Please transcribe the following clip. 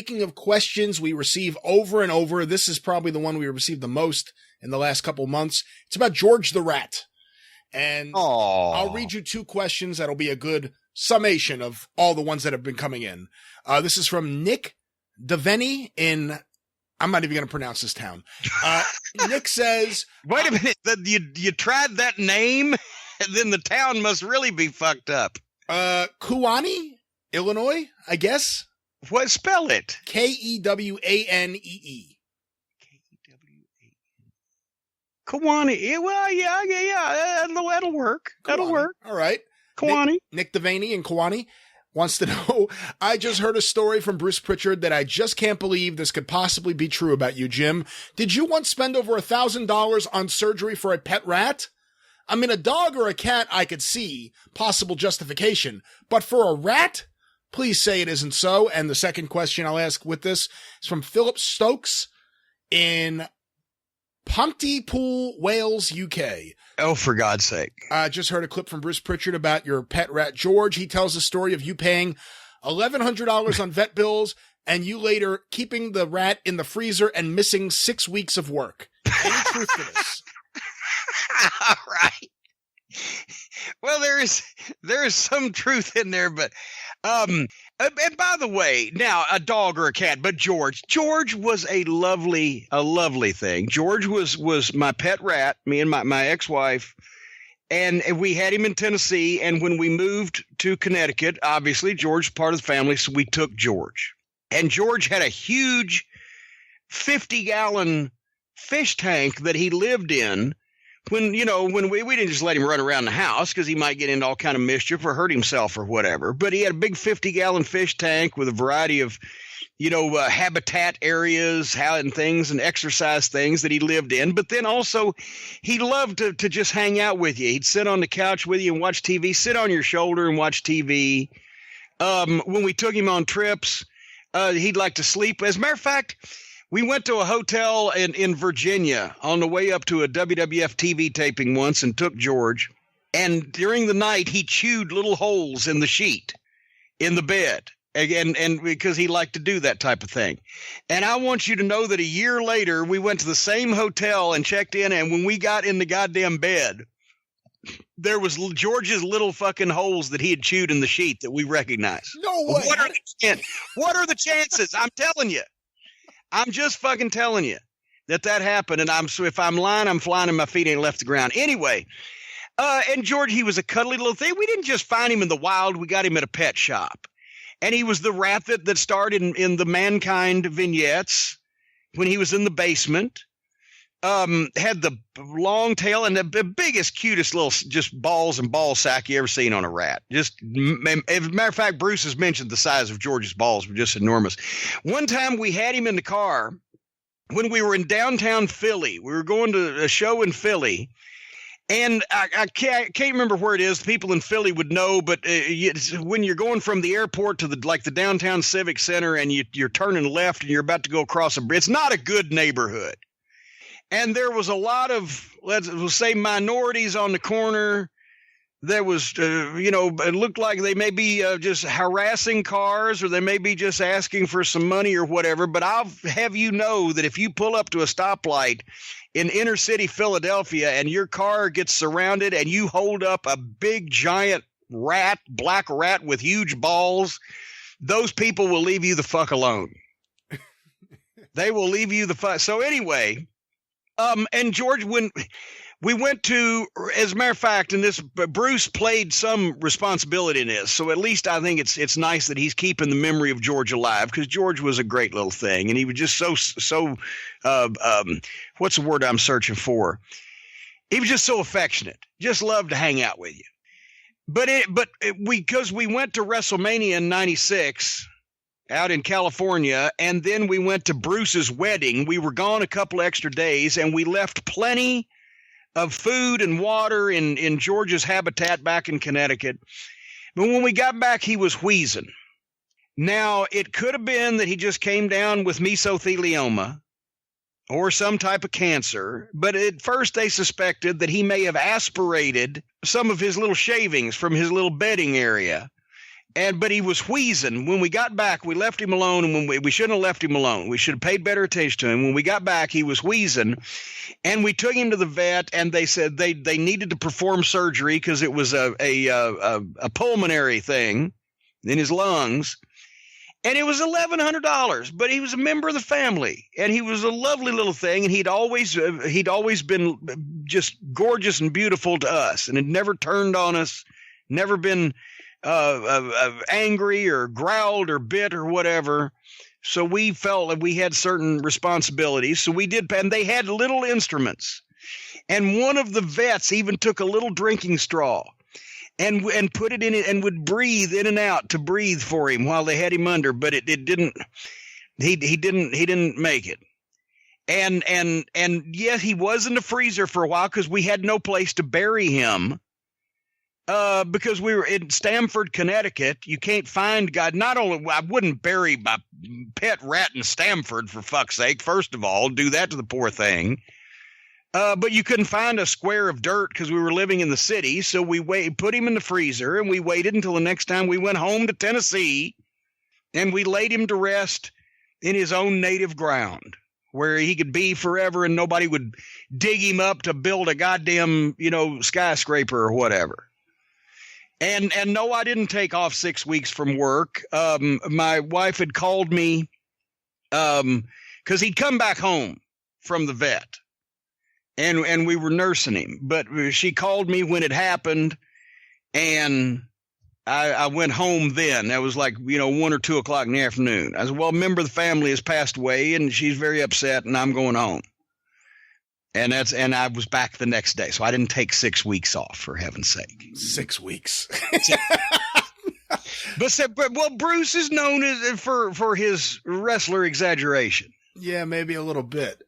speaking of questions we receive over and over, this is probably the one we received the most in the last couple months. It's about George the Rat. And I'll read you 2 questions that'll be a good summation of all the ones that have been coming in. This is from Nick Devaney in, I'm not even going to pronounce this town. Nick says, wait a minute, you tried that name? Then the town must really be fucked up. Kewanee, Illinois, I guess. What? Spell it. Kewanee. Kewanee. Well, yeah. That'll work. That'll work. All right. Kewanee. Nick Devaney in Kewanee wants to know, I just heard a story from Bruce Pritchard that I just can't believe this could possibly be true about you, Jim. Did you once spend over $1,000 on surgery for a pet rat? I mean, a dog or a cat I could see possible justification, but for a rat? Please say it isn't so. And the second question I'll ask with this is from Philip Stokes in Pontypool, Wales, UK. Oh, for God's sake. I just heard a clip from Bruce Pritchard about your pet rat, George. He tells the story of you paying $1,100 on vet bills and you later keeping the rat in the freezer and missing 6 weeks of work. Any truth to this? All right. Well, there is some truth in there, but and by the way, now a dog or a cat, but George was a lovely thing. George was my pet rat, me and my ex-wife, and we had him in Tennessee. And when we moved to Connecticut, obviously George's part of the family, so we took George. And George had a huge 50-gallon fish tank that he lived in. When we didn't just let him run around the house because he might get into all kind of mischief or hurt himself or whatever. But he had a big 50-gallon fish tank with a variety of, habitat areas, and things and exercise things that he lived in. But then also he loved to just hang out with you. He'd sit on the couch with you and watch TV, sit on your shoulder and watch TV. When we took him on trips, he'd like to sleep. As a matter of fact, we went to a hotel in Virginia on the way up to a WWF TV taping once and took George. And during the night, he chewed little holes in the sheet in the bed. And because he liked to do that type of thing. And I want you to know that a year later, we went to the same hotel and checked in. And when we got in the goddamn bed, there was George's little fucking holes that he had chewed in the sheet that we recognized. No way. What are the chances? I'm telling you. I'm just fucking telling you that happened. And if I'm lying, I'm flying and my feet ain't left the ground. Anyway, and George, he was a cuddly little thing. We didn't just find him in the wild. We got him at a pet shop. And he was the rat that starred in the Mankind vignettes when he was in the basement. Had the long tail and the biggest, cutest little just balls and ball sack you ever seen on a rat. Just, as a matter of fact, Bruce has mentioned the size of George's balls were just enormous. One time we had him in the car when we were in downtown Philly. We were going to a show in Philly. And I can't remember where it is. People in Philly would know, but when you're going from the airport to the downtown Civic Center and you're turning left and you're about to go across a bridge, it's not a good neighborhood. And there was a lot of, let's say, minorities on the corner. There was, it looked like they may be just harassing cars or they may be just asking for some money or whatever. But I'll have you know that if you pull up to a stoplight in inner city Philadelphia and your car gets surrounded and you hold up a big, giant rat, black rat with huge balls, those people will leave you the fuck alone. They will leave you the fuck. So anyway, and George, when we went to, as a matter of fact, and this Bruce played some responsibility in this, so at least I think it's nice that he's keeping the memory of George alive because George was a great little thing, and he was just so what's the word I'm searching for? He was just so affectionate, just loved to hang out with you. Because we went to WrestleMania in '96. Out in California, and then we went to Bruce's wedding. We were gone a couple extra days, and we left plenty of food and water in George's habitat back in Connecticut. But when we got back, he was wheezing. Now, it could have been that he just came down with mesothelioma or some type of cancer, but at first they suspected that he may have aspirated some of his little shavings from his little bedding area. But he was wheezing. When we got back, we left him alone, and when we shouldn't have left him alone. We should have paid better attention to him. When we got back, he was wheezing, and we took him to the vet, and they said they needed to perform surgery because it was a pulmonary thing in his lungs, and it was $1,100. But he was a member of the family, and he was a lovely little thing, and he'd always been just gorgeous and beautiful to us, and had never turned on us, never been angry or growled or bit or whatever. So we felt that we had certain responsibilities. So we did, and they had little instruments. And one of the vets even took a little drinking straw and put it in it and would breathe in and out to breathe for him while they had him under, but it didn't, he didn't make it. And yes, he was in the freezer for a while because we had no place to bury him. Because we were in Stamford, Connecticut. You can't find God. Not only I wouldn't bury my pet rat in Stamford, for fuck's sake. First of all, do that to the poor thing. But you couldn't find a square of dirt because we were living in the city. So we put him in the freezer, and we waited until the next time we went home to Tennessee, and we laid him to rest in his own native ground, where he could be forever, and nobody would dig him up to build a goddamn, skyscraper or whatever. And no, I didn't take off 6 weeks from work. My wife had called me because he'd come back home from the vet, and we were nursing him. But she called me when it happened, and I went home then. That was like 1 or 2 o'clock in the afternoon. I said, well, a member of the family has passed away, and she's very upset, and I'm going home. And I was back the next day. So I didn't take 6 weeks off, for heaven's sake. 6 weeks. But Bruce is known for his wrestler exaggeration. Yeah, maybe a little bit.